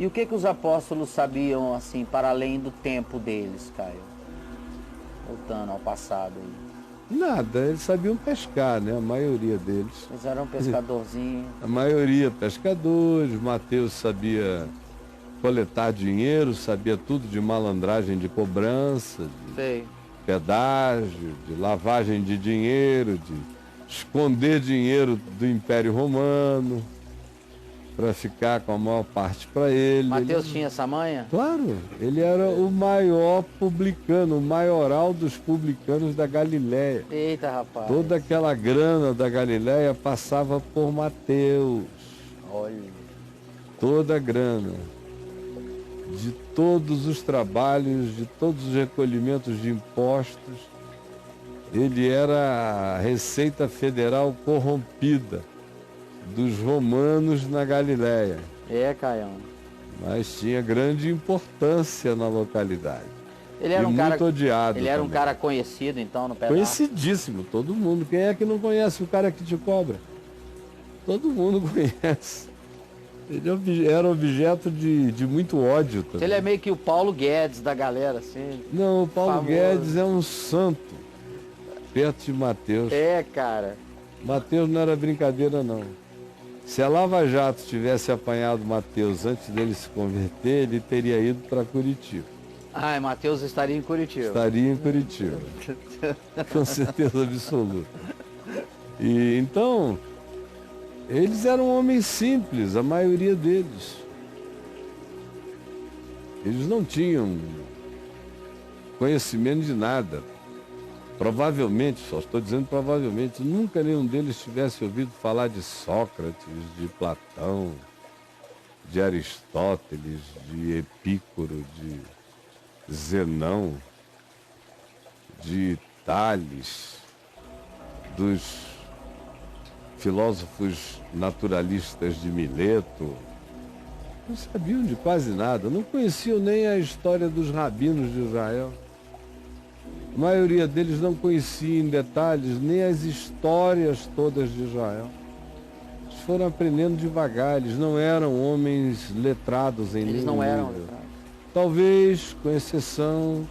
E o que os apóstolos sabiam, assim, para além do tempo deles, Caio? Voltando ao passado aí. Nada, eles sabiam pescar, né? A maioria deles. Eles eram pescadorzinhos. A maioria pescadores. Mateus sabia coletar dinheiro, sabia tudo de malandragem, de cobrança, de Sei. pedágio, de lavagem de dinheiro, de esconder dinheiro do Império Romano para ficar com a maior parte para ele. Mateus tinha essa manha? Claro, ele era o maior publicano, o maioral dos publicanos da Galileia. Eita, rapaz. Toda aquela grana da Galileia passava por Mateus. Olha. Toda a grana. De todos os trabalhos, de todos os recolhimentos de impostos, ele era a Receita Federal corrompida dos romanos na Galileia. É, Caião. Mas tinha grande importância na localidade. Ele era e um muito cara odiado. Ele era um também. cara conhecido, então, no pedaço. Conhecidíssimo, todo mundo. Quem é que não conhece o cara que te cobra? Todo mundo conhece. Ele era objeto de muito ódio também. Ele é meio que o Paulo Guedes da galera, assim. Não, o Paulo famoso. Guedes é um santo, perto de Mateus. É, cara. Mateus não era brincadeira, não. Se a Lava Jato tivesse apanhado Mateus antes dele se converter, ele teria ido para Curitiba. Ai, Mateus estaria em Curitiba. Estaria em Curitiba. Com certeza absoluta. E então, eles eram homens simples, a maioria deles. Eles não tinham conhecimento de nada. Provavelmente, só estou dizendo provavelmente, nunca nenhum deles tivesse ouvido falar de Sócrates, de Platão, de Aristóteles, de Epícoro, de Zenão, de Tales, dos filósofos naturalistas de Mileto. Não sabiam de quase nada, não conheciam nem a história dos rabinos de Israel. A maioria deles não conhecia em detalhes nem as histórias todas de Israel. Eles foram aprendendo devagar, eles não eram homens letrados em Eles nenhum não eram nível. letrados. Talvez com exceção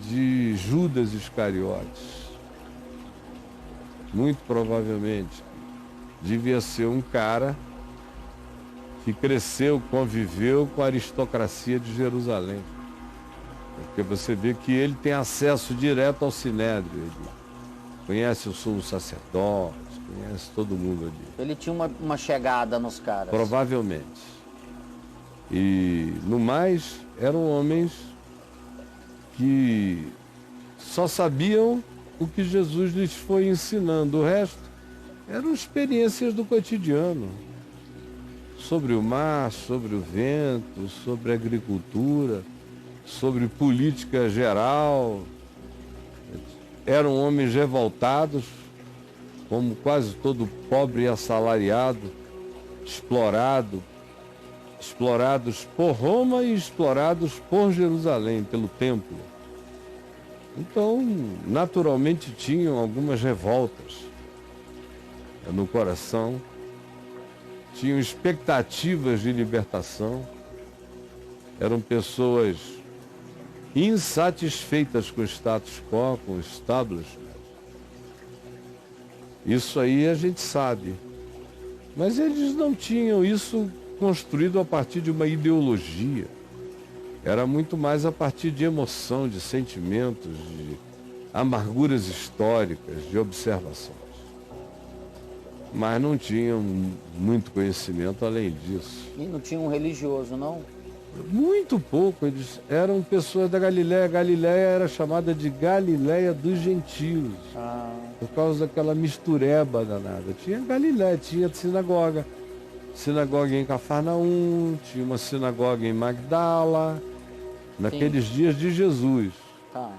de Judas Iscariotes. Muito provavelmente devia ser um cara que cresceu, conviveu com a aristocracia de Jerusalém. Porque você vê que ele tem acesso direto ao Sinédrio. Ele conhece o sumo sacerdote, conhece todo mundo ali. Ele tinha uma chegada nos caras. Provavelmente. E, no mais, eram homens que só sabiam o que Jesus lhes foi ensinando. O resto eram experiências do cotidiano. Sobre o mar, sobre o vento, sobre a agricultura, sobre política geral. Eram homens revoltados, como quase todo pobre e assalariado, explorados por Roma e explorados por Jerusalém, pelo templo. Então, naturalmente, tinham algumas revoltas no coração, tinham expectativas de libertação, eram pessoas insatisfeitas com o status quo, com o establishment. Isso aí a gente sabe. Mas eles não tinham isso construído a partir de uma ideologia. Era muito mais a partir de emoção, de sentimentos, de amarguras históricas, de observações. Mas não tinham muito conhecimento além disso. E não tinha um religioso, não? Muito pouco, eles eram pessoas da Galileia. A Galileia era chamada de Galileia dos Gentios, por causa daquela mistureba danada. Tinha Galileia, tinha sinagoga em Cafarnaum, tinha uma sinagoga em Magdala, naqueles dias de Jesus. Tá.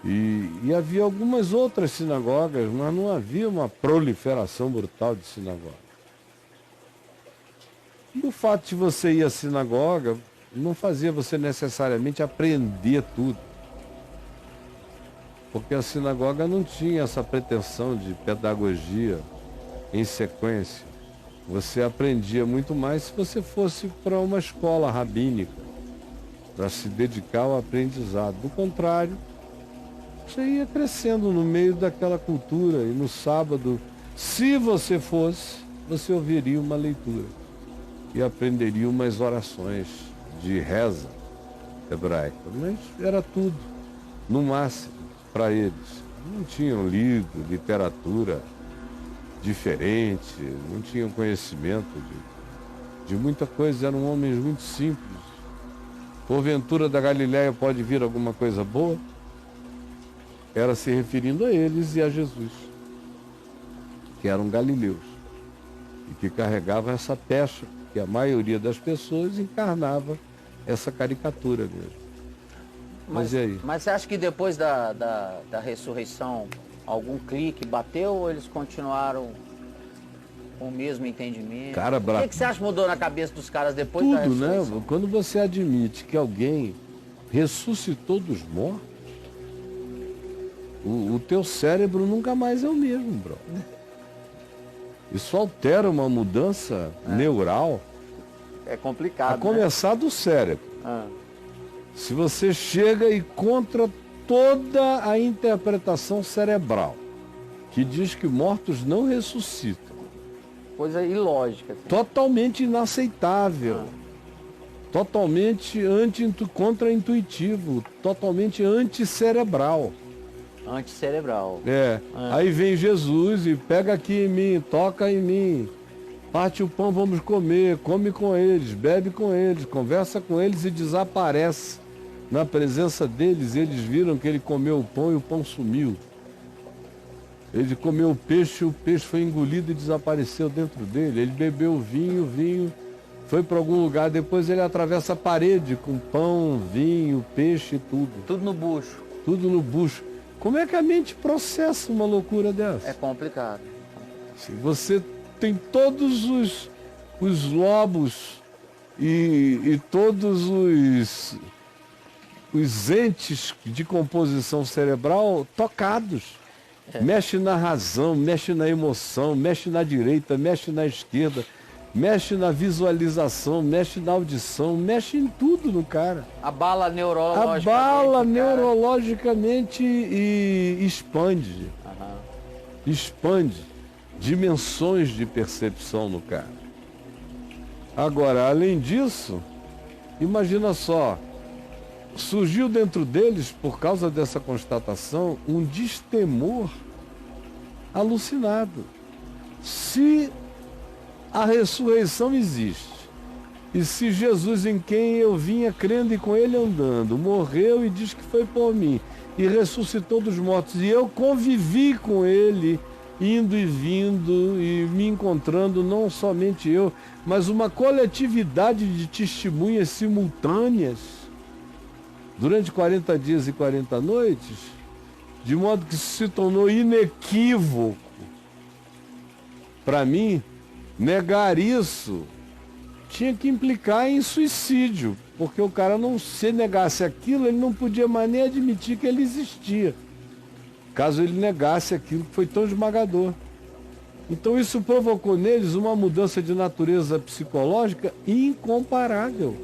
E havia algumas outras sinagogas, mas não havia uma proliferação brutal de sinagogas. E o fato de você ir à sinagoga não fazia você necessariamente aprender tudo. Porque a sinagoga não tinha essa pretensão de pedagogia em sequência. Você aprendia muito mais se você fosse para uma escola rabínica, para se dedicar ao aprendizado. Do contrário, você ia crescendo no meio daquela cultura e no sábado, se você fosse, você ouviria uma leitura e aprenderia umas orações de reza hebraica. Mas era tudo, no máximo, para eles. Não tinham lido literatura diferente, não tinham conhecimento de muita coisa, eram homens muito simples. Porventura da Galileia pode vir alguma coisa boa? Era se referindo a eles e a Jesus, que eram galileus e que carregavam essa pecha, que a maioria das pessoas encarnava essa caricatura mesmo. Mas e aí? Mas você acha que depois da ressurreição algum clique bateu ou eles continuaram com o mesmo entendimento? Cara, o que você acha que mudou na cabeça dos caras depois da tudo, ressurreição? né? Quando você admite que alguém ressuscitou dos mortos, o teu cérebro nunca mais é o mesmo, bro. Isso altera uma mudança neural. É complicado, A começar do cérebro. Ah. Se você chega e contra toda a interpretação cerebral, que diz que mortos não ressuscitam, Coisa ilógica. Assim. totalmente inaceitável, totalmente contra-intuitivo, totalmente anticerebral. Anticerebral. Aí vem Jesus e pega aqui em mim, toca em mim, parte o pão, vamos comer, come com eles, bebe com eles, conversa com eles e desaparece. Na presença deles, eles viram que ele comeu o pão e o pão sumiu. Ele comeu o peixe foi engolido e desapareceu dentro dele. Ele bebeu o vinho foi para algum lugar, depois ele atravessa a parede com pão, vinho, peixe e tudo. Tudo no bucho. Tudo no bucho. Como é que a mente processa uma loucura dessa? É complicado. Se você tem todos os lobos e todos os entes de composição cerebral tocados. Mexe na razão, mexe na emoção, mexe na direita, mexe na esquerda, mexe na visualização, mexe na audição, mexe em tudo no cara. Abala neurologicamente. Abala neurologicamente e expande. Expande dimensões de percepção no cara. Agora, além disso, imagina só, surgiu dentro deles, por causa dessa constatação, um destemor alucinado. Se a ressurreição existe, e se Jesus, em quem eu vinha crendo e com ele andando, morreu e diz que foi por mim, e ressuscitou dos mortos, e eu convivi com ele, indo e vindo, e me encontrando, não somente eu, mas uma coletividade de testemunhas simultâneas, durante 40 dias e 40 noites, de modo que se tornou inequívoco para mim, negar isso tinha que implicar em suicídio, porque o cara, não se negasse aquilo, ele não podia mais nem admitir que ele existia, caso ele negasse aquilo que foi tão esmagador. Então isso provocou neles uma mudança de natureza psicológica incomparável.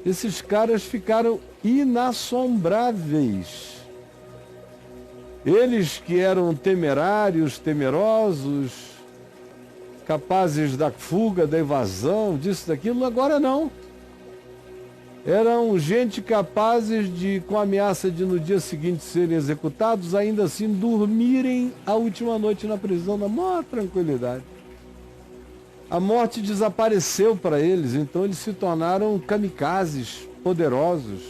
Esses caras ficaram inassombráveis. Eles que eram temerários, temerosos, capazes da fuga, da evasão, disso, daquilo, agora não. Eram gente capazes de, com a ameaça de no dia seguinte serem executados, ainda assim dormirem a última noite na prisão na maior tranquilidade. A morte desapareceu para eles, então eles se tornaram kamikazes poderosos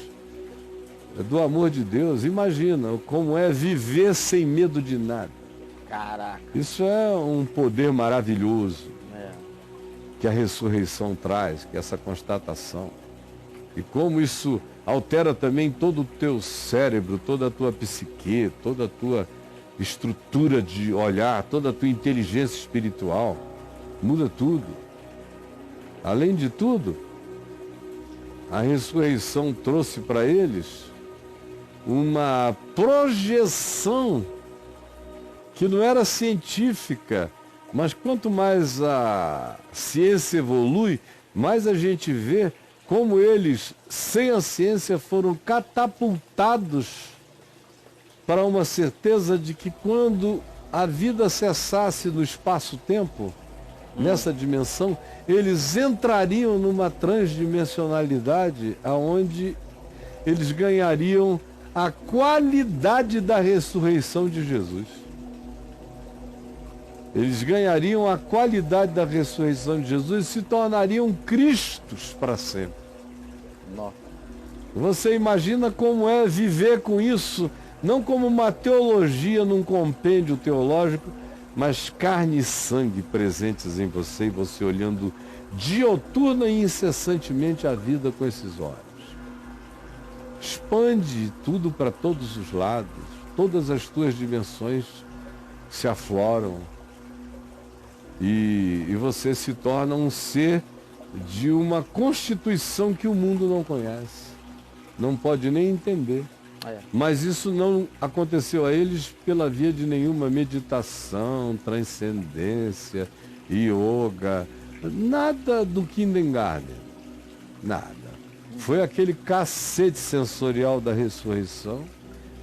do amor de Deus. Imagina como é viver sem medo de nada. Caraca. Isso é um poder maravilhoso que a ressurreição traz, que é essa constatação. E como isso altera também todo o teu cérebro, toda a tua psique, toda a tua estrutura de olhar, toda a tua inteligência espiritual. Muda tudo. Além de tudo, a ressurreição trouxe para eles uma projeção que não era científica, Mas quanto mais a ciência evolui, mais a gente vê como eles, sem a ciência, foram catapultados para uma certeza de que quando a vida cessasse no espaço-tempo, nessa dimensão, eles entrariam numa transdimensionalidade aonde eles ganhariam a qualidade da ressurreição de Jesus. Eles ganhariam a qualidade da ressurreição de Jesus e se tornariam Cristos para sempre. Nossa. Você imagina como é viver com isso, não como uma teologia num compêndio teológico, mas carne e sangue presentes em você e você olhando dioturna e incessantemente a vida com esses olhos. Expande tudo para todos os lados, todas as tuas dimensões se afloram e você se torna um ser de uma constituição que o mundo não conhece, não pode nem entender. Mas isso não aconteceu a eles pela via de nenhuma meditação, transcendência, yoga, nada do Kindergarten, nada. Foi aquele cacete sensorial da ressurreição,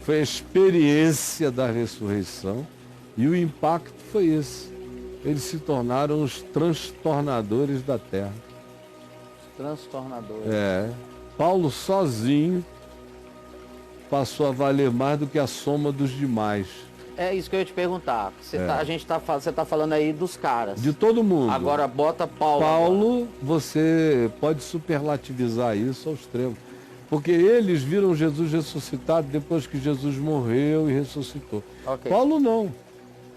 foi a experiência da ressurreição e o impacto foi esse. Eles se tornaram os transtornadores da terra. Transtornadores. Paulo sozinho passou a valer mais do que a soma dos demais. É isso que eu ia te perguntar. Você tá falando aí dos caras. De todo mundo. Agora bota Paulo. Paulo, você pode superlativizar isso ao extremo. Porque eles viram Jesus ressuscitado depois que Jesus morreu e ressuscitou. Okay. Paulo não.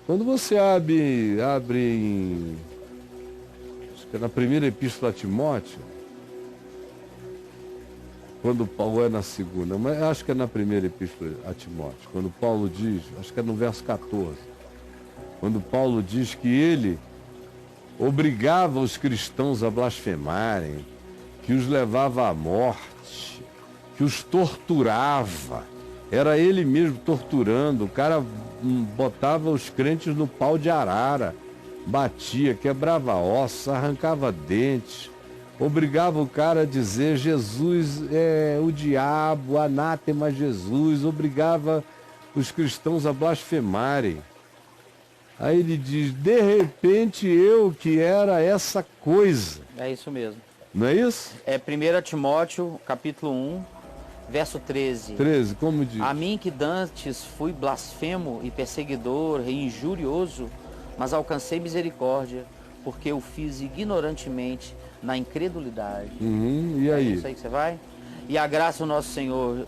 Quando você abre em, acho que é na primeira epístola a Timóteo, quando Paulo é na segunda, mas acho que é na primeira epístola a Timóteo, quando Paulo diz, acho que é no verso 14, quando Paulo diz que ele obrigava os cristãos a blasfemarem, que os levava à morte, que os torturava, era ele mesmo torturando, o cara botava os crentes no pau de arara, batia, quebrava ossos, arrancava dentes, obrigava o cara a dizer Jesus é o diabo, anátema Jesus, obrigava os cristãos a blasfemarem. Aí ele diz, de repente eu que era essa coisa. É isso mesmo. Não é isso? É 1 Timóteo, capítulo 1, verso 13. 13, como diz? A mim que dantes fui blasfemo e perseguidor e injurioso, mas alcancei misericórdia, porque o fiz ignorantemente na incredulidade. E aí? É isso aí que você vai? E a graça do nosso Senhor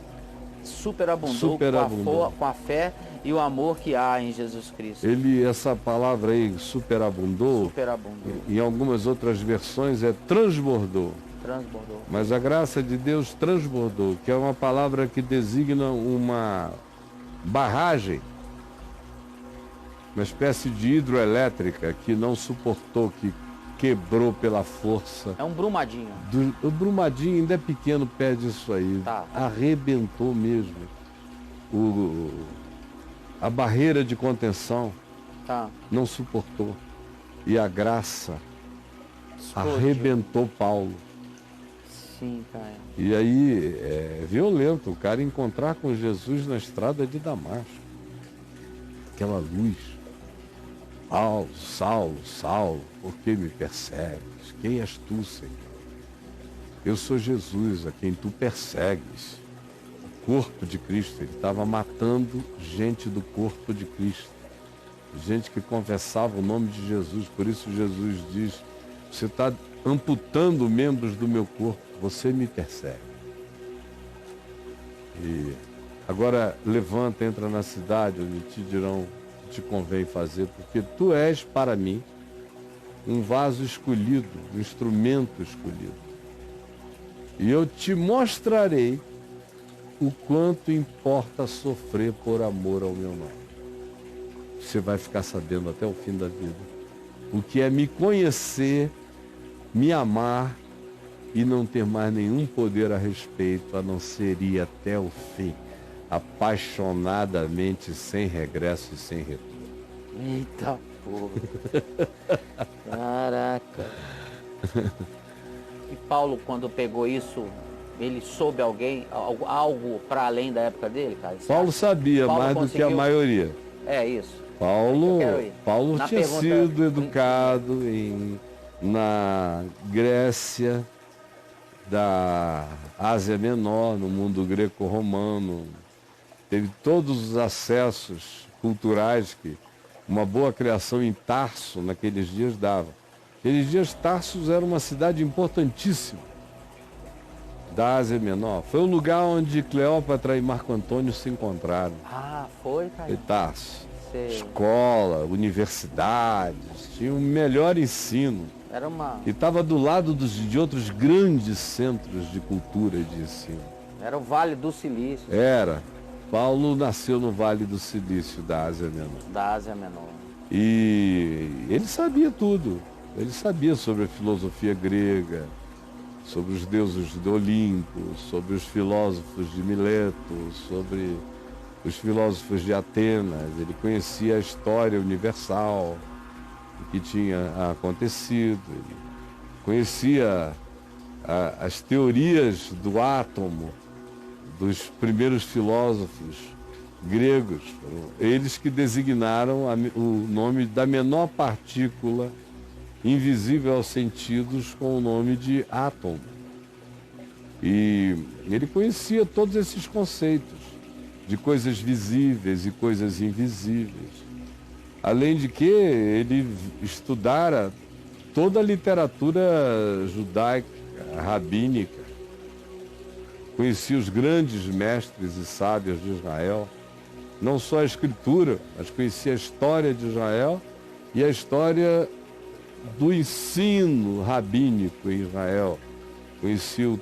superabundou com a fé e o amor que há em Jesus Cristo. Essa palavra aí, superabundou, em algumas outras versões é transbordou. Transbordou. Mas a graça de Deus transbordou, que é uma palavra que designa uma barragem, uma espécie de hidroelétrica que não suportou, que quebrou pela força. É um brumadinho. O brumadinho ainda é pequeno, perde isso aí. Tá. Arrebentou mesmo. A barreira de contenção não suportou. E a graça arrebentou Paulo. Sim, cara. E aí é violento o cara encontrar com Jesus na estrada de Damasco. Aquela luz. Saulo, Saulo, Saulo, por que me persegues? Quem és tu, Senhor? Eu sou Jesus, a quem tu persegues. O corpo de Cristo, ele estava matando gente do corpo de Cristo. Gente que confessava o nome de Jesus. Por isso Jesus diz, você está amputando membros do meu corpo, você me persegue. E agora levanta, entra na cidade, onde te dirão te convém fazer, porque tu és para mim um vaso escolhido, um instrumento escolhido. E eu te mostrarei o quanto importa sofrer por amor ao meu nome. Você vai ficar sabendo até o fim da vida o que é me conhecer, me amar e não ter mais nenhum poder a respeito, a não ser ir até o fim, apaixonadamente, sem regresso e sem retorno. Eita. fogo. Caraca. E Paulo, quando pegou isso, ele soube algo para além da época dele, cara? Paulo sabia Paulo mais do que a maioria. É isso. Paulo tinha sido educado na Grécia, da Ásia Menor, no mundo greco-romano. Teve todos os acessos culturais que uma boa criação em Tarso naqueles dias dava. Naqueles dias Tarso era uma cidade importantíssima da Ásia Menor. Foi o lugar onde Cleópatra e Marco Antônio se encontraram. Ah, foi, cara? Foi Tarso. Sei. Escola, universidades, tinha o melhor ensino. Era uma... E estava do lado de outros grandes centros de cultura e de ensino. Era o Vale do Silício. Era. Paulo nasceu no Vale do Silício, da Ásia Menor. Da Ásia Menor. E ele sabia tudo. Ele sabia sobre a filosofia grega, sobre os deuses do Olimpo, sobre os filósofos de Mileto, sobre os filósofos de Atenas. Ele conhecia a história universal, o que tinha acontecido. Ele conhecia as teorias do átomo dos primeiros filósofos gregos. Eles que designaram o nome da menor partícula invisível aos sentidos com o nome de átomo. E ele conhecia todos esses conceitos de coisas visíveis e coisas invisíveis. Além de que ele estudara toda a literatura judaica, rabínica, conhecia os grandes mestres e sábios de Israel, não só a escritura, mas conhecia a história de Israel e a história do ensino rabínico em Israel. Conhecia o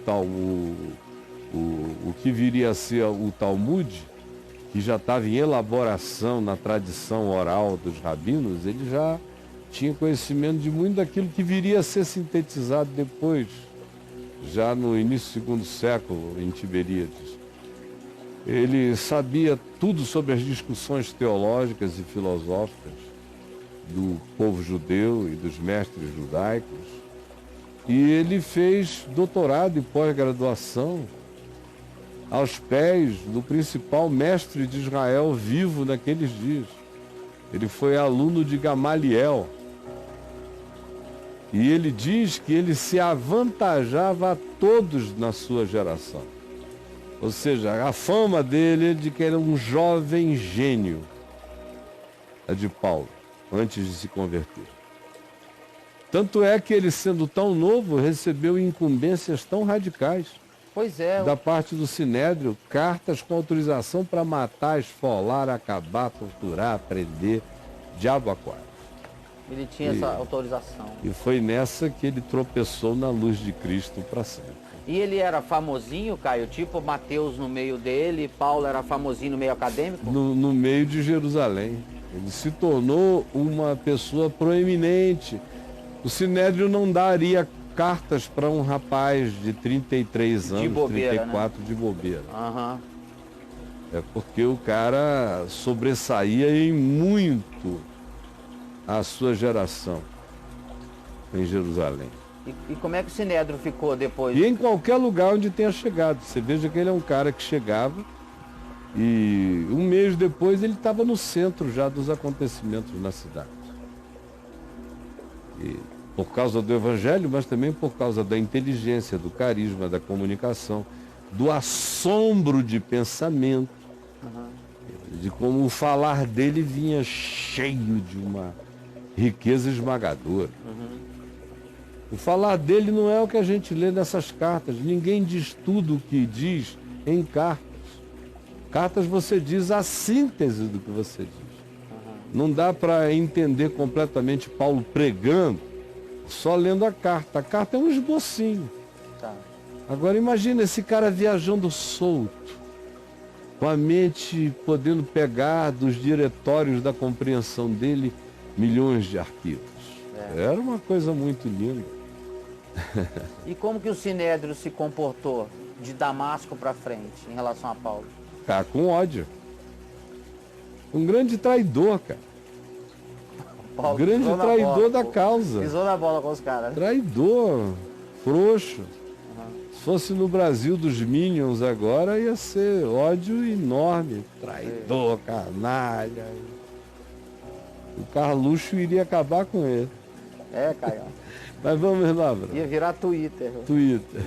que viria a ser o Talmud, que já estava em elaboração na tradição oral dos rabinos. Ele já tinha conhecimento de muito daquilo que viria a ser sintetizado depois, já no início do segundo século, em Tiberíades. Ele sabia tudo sobre as discussões teológicas e filosóficas do povo judeu e dos mestres judaicos. E ele fez doutorado e pós-graduação aos pés do principal mestre de Israel vivo naqueles dias. Ele foi aluno de Gamaliel. E ele diz que ele se avantajava a todos na sua geração. Ou seja, a fama dele de que era um jovem gênio, a de Paulo, antes de se converter. Tanto é que ele, sendo tão novo, recebeu incumbências tão radicais. Pois é. Da parte do Sinédrio, cartas com autorização para matar, esfolar, acabar, torturar, prender, diabo a quatro. Ele tinha essa autorização. E foi nessa que ele tropeçou na luz de Cristo para sempre. E ele era famosinho, Caio? Tipo Mateus no meio dele, Paulo era famosinho no meio acadêmico? No meio de Jerusalém. Ele se tornou uma pessoa proeminente. O Sinédrio não daria cartas para um rapaz de 33 anos, de bobeira, 34, né? De bobeira. Uhum. É porque o cara sobressaía em muito a sua geração em Jerusalém. E como é que o Sinédrio ficou depois? E em qualquer lugar onde tenha chegado. Você veja que ele é um cara que chegava e um mês depois ele estava no centro já dos acontecimentos na cidade. E por causa do Evangelho, mas também por causa da inteligência, do carisma, da comunicação, do assombro de pensamento, de como o falar dele vinha cheio de uma riqueza esmagadora. O falar dele não é o que a gente lê nessas cartas. Ninguém diz tudo o que diz em cartas. Cartas você diz a síntese do que você diz. Não dá para entender completamente Paulo pregando só lendo a carta. A carta é um esbocinho. Tá. Agora imagina esse cara viajando solto, com a mente podendo pegar dos diretórios da compreensão dele milhões de arquivos. Era uma coisa muito linda. E como que o Sinédrio se comportou de Damasco para frente em relação a Paulo? Cara, com ódio. Um grande traidor, cara. Paulo Grande pisou na traidor bola, da pô. causa. Pisou na bola com os caras. Traidor, frouxo. Se fosse no Brasil dos Minions agora, ia ser ódio enorme. Traidor, canalha. O Carluxo iria acabar com ele. É, Caio. Mas vamos lá, Bruno. Ia virar Twitter. Twitter.